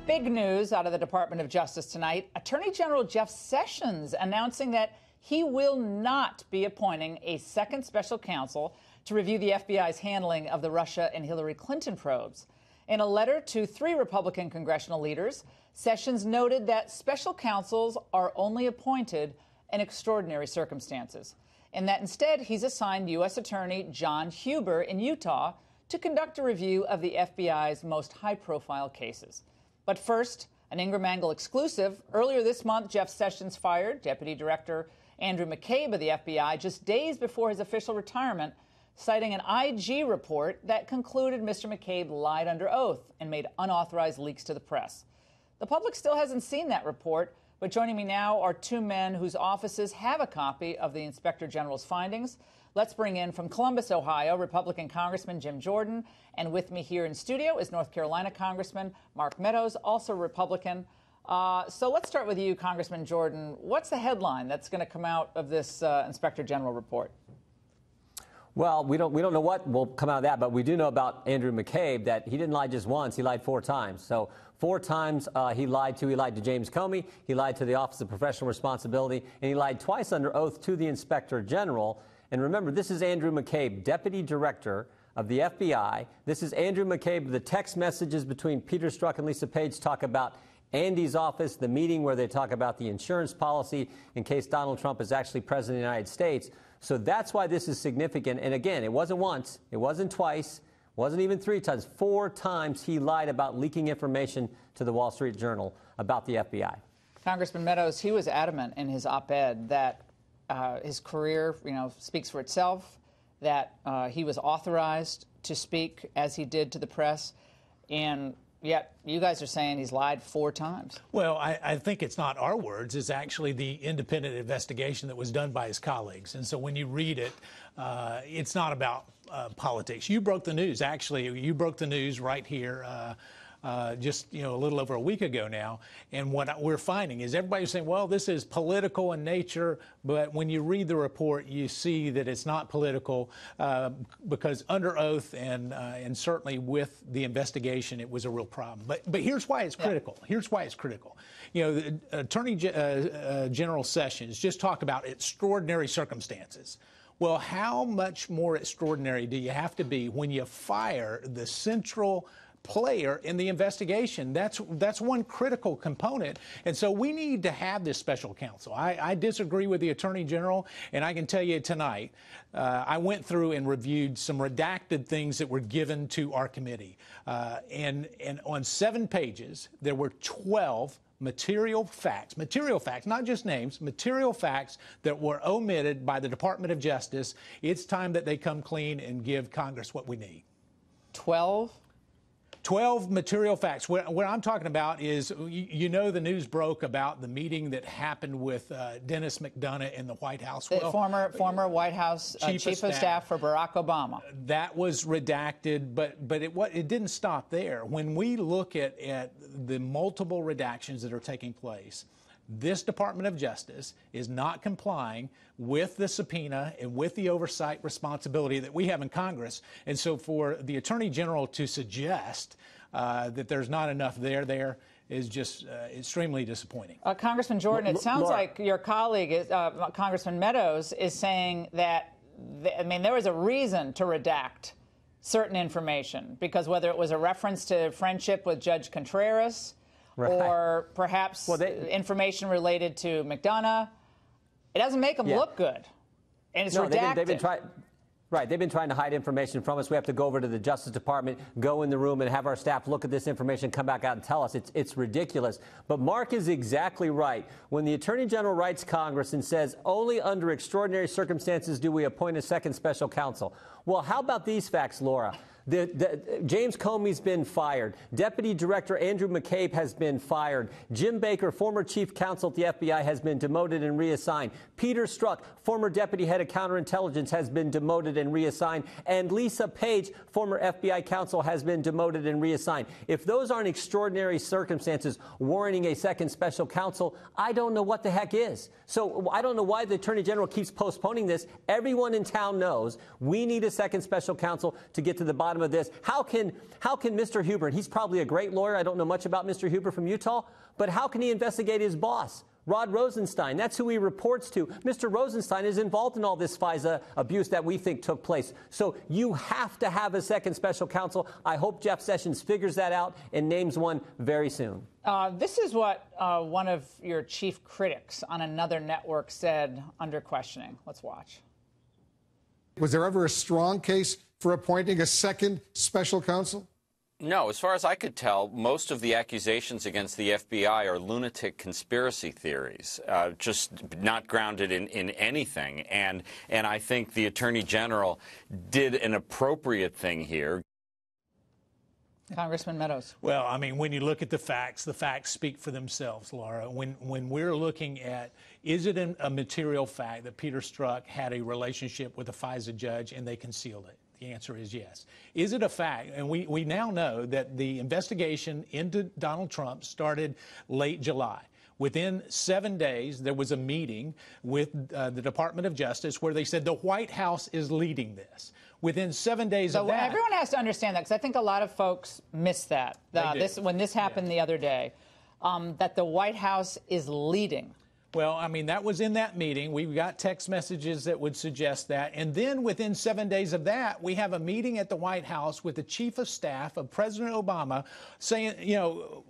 Big news out of the Department of Justice tonight. Attorney General Jeff Sessions announcing that he will not be appointing a second special counsel to review the FBI's handling of the Russia and Hillary Clinton probes. In a letter to 3 Republican congressional leaders, Sessions noted that special counsels are only appointed in extraordinary circumstances, and that instead he's assigned U.S. Attorney John Huber in Utah to conduct a review of the FBI's most high-profile cases. But first, an Ingraham Angle exclusive. Earlier this month, Jeff Sessions fired Deputy Director Andrew McCabe of the FBI just days before his official retirement, citing an IG report that concluded Mr. McCabe lied under oath and made unauthorized leaks to the press. The public still hasn't seen that report, but joining me now are 2 men whose offices have a copy of the Inspector General's findings. Let's bring in from Columbus, Ohio, Republican Congressman Jim Jordan. And with me here in studio is North Carolina Congressman Mark Meadows, also Republican. So let's start with you, Congressman Jordan. What's the headline that's going to come out of this Inspector General report? Well, we don't know what will come out of that, but we do know about Andrew McCabe that he didn't lie just once, he lied 4 times. So 4 times he lied to James Comey, he lied to the Office of Professional Responsibility, and he lied twice under oath to the Inspector General. And remember, this is Andrew McCabe, Deputy Director of the FBI. This is Andrew McCabe. The text messages between Peter Strzok and Lisa Page talk about Andy's office, the meeting where they talk about the insurance policy in case Donald Trump is actually president of the United States. So that's why this is significant. And again, it wasn't once, it wasn't twice, wasn't even 3 times. 4 times he lied about leaking information to the Wall Street Journal about the FBI. Congressman Meadows, he was adamant in his op-ed that his career, speaks for itself, that he was authorized to speak as he did to the press, and yet you guys are saying he's lied 4 times. Well, I think it's not our words. It's actually the independent investigation that was done by his colleagues. And so when you read it, it's not about politics. You broke the news. Actually, you broke the news right here just a little over a week ago now. And what we're finding is everybody's saying, well, this is political in nature. But when you read the report, you see that it's not political because under oath and certainly with the investigation, it was a real problem. But here's why it's critical. Yeah. Here's why it's critical. The Attorney General Sessions just talked about extraordinary circumstances. Well, how much more extraordinary do you have to be when you fire the central player in the investigation? That's one critical component. And so we need to have this special counsel. I disagree with the Attorney General, and I can tell you tonight, I went through and reviewed some redacted things that were given to our committee. And on 7 pages, there were 12 material facts, not just names, material facts that were omitted by the Department of Justice. It's time that they come clean and give Congress what we need. 12 material facts. What I'm talking about is, the news broke about the meeting that happened with Dennis McDonough in the White House. Well, former White House Chief of Staff for Barack Obama. That was redacted, but it didn't stop there. When we look at the multiple redactions that are taking place, this Department of Justice is not complying with the subpoena and with the oversight responsibility that we have in Congress. And so for the Attorney General to suggest that there's not enough there is just extremely disappointing. Congressman Jordan, it sounds like your colleague, Congressman Meadows, is saying that, there was a reason to redact certain information, because whether it was a reference to friendship with Judge Contreras, right, or perhaps information related to McDonough, it doesn't make them look good. And it's redacted. They've been trying to hide information from us. We have to go over to the Justice Department, go in the room and have our staff look at this information, come back out and tell us. It's ridiculous. But Mark is exactly right. When the Attorney General writes Congress and says, only under extraordinary circumstances do we appoint a second special counsel. Well, how about these facts, Laura? James Comey's been fired. Deputy Director Andrew McCabe has been fired. Jim Baker, former Chief Counsel at the FBI, has been demoted and reassigned. Peter Strzok, former Deputy Head of Counterintelligence, has been demoted and reassigned. And Lisa Page, former FBI counsel, has been demoted and reassigned. If those aren't extraordinary circumstances warranting a second special counsel, I don't know what the heck is. So I don't know why the Attorney General keeps postponing this. Everyone in town knows we need a second special counsel to get to the bottom bottom of this. How can Mr. Huber, and he's probably a great lawyer, I don't know much about Mr. Huber from Utah, but how can he investigate his boss, Rod Rosenstein? That's who he reports to. Mr. Rosenstein is involved in all this FISA abuse that we think took place. So you have to have a second special counsel. I hope Jeff Sessions figures that out and names one very soon. This is what one of your chief critics on another network said under questioning. Let's watch. Was there ever a strong case for appointing a second special counsel? No, as far as I could tell, most of the accusations against the FBI are lunatic conspiracy theories, just not grounded in anything. And I think the Attorney General did an appropriate thing here. Congressman Meadows. Well, I mean, when you look at the facts speak for themselves, Laura. When we're looking at, is it a material fact that Peter Strzok had a relationship with a FISA judge and they concealed it? The answer is yes. Is it a fact? And we now know that the investigation into Donald Trump started late July. Within 7 days, there was a meeting with the Department of Justice where they said the White House is leading this. Within 7 days of that... Everyone has to understand that, because I think a lot of folks miss that. When this happened the other day, that the White House is leading. Well, I mean, that was in that meeting. We've got text messages that would suggest that. And then within 7 days of that, we have a meeting at the White House with the chief of staff of President Obama saying, you know,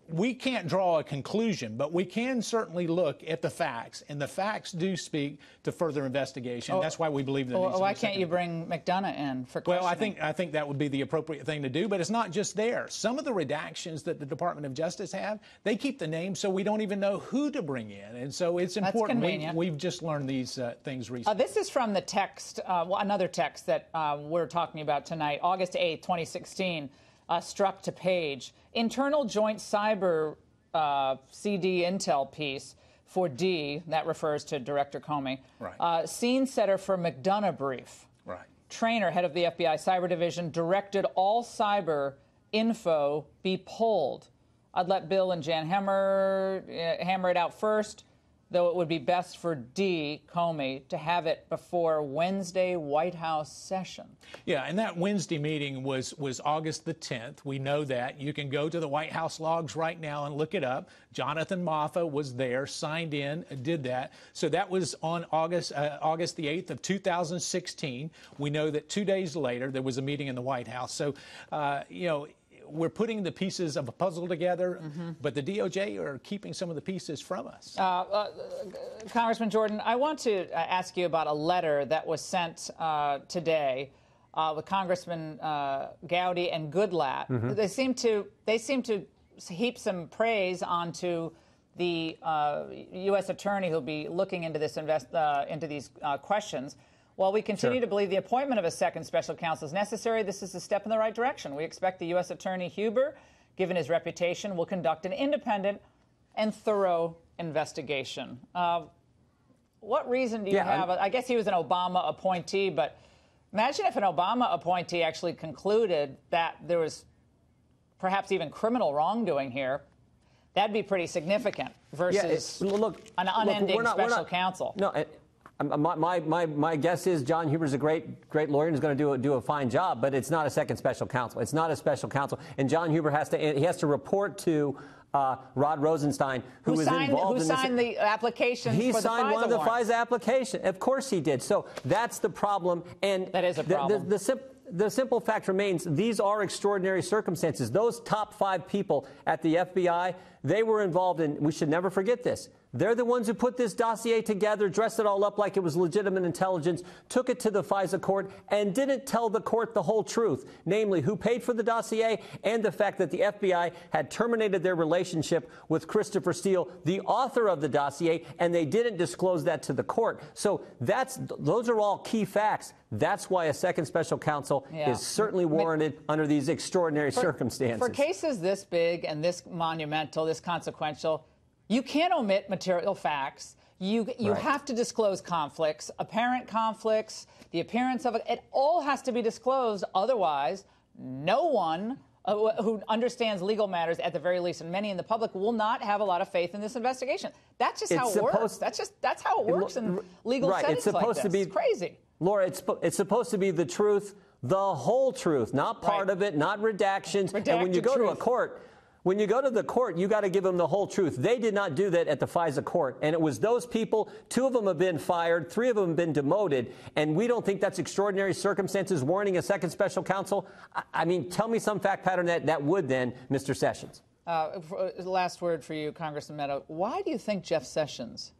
we can't draw a conclusion, but we can certainly look at the facts. And the facts do speak to further investigation. That's why we believe that. Why can't you bring McDonough in for questioning? Well, I think that would be the appropriate thing to do. But it's not just there. Some of the redactions that the Department of Justice have, they keep the name so we don't even know who to bring in. And so it's important. We've just learned these things recently. This is from the text, another text that we're talking about tonight, August 8th, 2016, Strzok to Page. Internal Joint Cyber CD Intel piece for D, that refers to Director Comey. Right. Scene setter for McDonough brief. Right. Trainer, head of the FBI Cyber Division, directed all cyber info be pulled. I'd let Bill and Jan hammer it out first, though it would be best for D, Comey, to have it before Wednesday White House session. Yeah, and that Wednesday meeting was August the 10th. We know that. You can go to the White House logs right now and look it up. Jonathan Moffat was there, signed in, did that. So that was on August the 8th of 2016. We know that 2 days later there was a meeting in the White House. So, you know, we're putting the pieces of a puzzle together, but the DOJ are keeping some of the pieces from us. Congressman Jordan, I want to ask you about a letter that was sent today with Congressman Gowdy and Goodlatte. They seem to heap some praise onto the U.S. attorney who'll be looking into this into these questions. While we continue to believe the appointment of a second special counsel is necessary, this is a step in the right direction. We expect the U.S. Attorney Huber, given his reputation, will conduct an independent and thorough investigation. What reason do you have? I guess he was an Obama appointee, but imagine if an Obama appointee actually concluded that there was perhaps even criminal wrongdoing here. That'd be pretty significant versus an unending special counsel. No. My guess is John Huber's a great lawyer and is going to do a fine job, but it's not a second special counsel. It's not a special counsel, and John Huber has to report to Rod Rosenstein, who was involved in this. Who signed the application for the FISA He signed one of the FISA application. Of course he did. So that's the problem. And that is a problem. The simple fact remains, these are extraordinary circumstances. Those top 5 people at the FBI, they were involved in, we should never forget this, they're the ones who put this dossier together, dressed it all up like it was legitimate intelligence, took it to the FISA court, and didn't tell the court the whole truth, namely who paid for the dossier and the fact that the FBI had terminated their relationship with Christopher Steele, the author of the dossier, and they didn't disclose that to the court. So those are all key facts. That's why a second special counsel is certainly warranted under these extraordinary circumstances. For cases this big and this monumental, this consequential, you can't omit material facts. You have to disclose conflicts, apparent conflicts, the appearance of it. It all has to be disclosed. Otherwise, no one who understands legal matters, at the very least, and many in the public, will not have a lot of faith in this investigation. That's just how it works. That's how it works in legal settings like this. It's crazy. Laura, it's supposed to be the truth The whole truth, not part of it, not redactions. And when you go to a court, when you go to the court, you got to give them the whole truth. They did not do that at the FISA court. And it was those people, 2 of them have been fired, 3 of them have been demoted. And we don't think that's extraordinary circumstances warranting a second special counsel. I mean, tell me some fact pattern that would then, Mr. Sessions. Last word for you, Congressman Meadows. Why do you think Jeff Sessions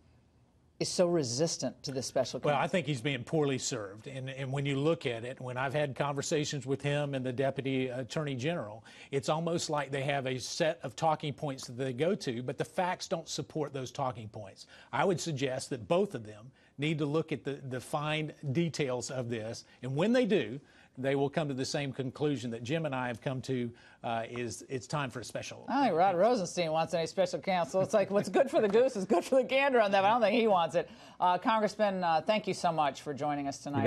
is so resistant to this special counsel? Well, I think he's being poorly served. And when you look at it, when I've had conversations with him and the Deputy Attorney General, it's almost like they have a set of talking points that they go to, but the facts don't support those talking points. I would suggest that both of them need to look at the fine details of this. And when they do, they will come to the same conclusion that Jim and I have come to, is it's time for a special. I don't think Rod Rosenstein wants any special counsel. It's like what's good for the goose is good for the gander on that. I don't think he wants it. Congressman, thank you so much for joining us tonight.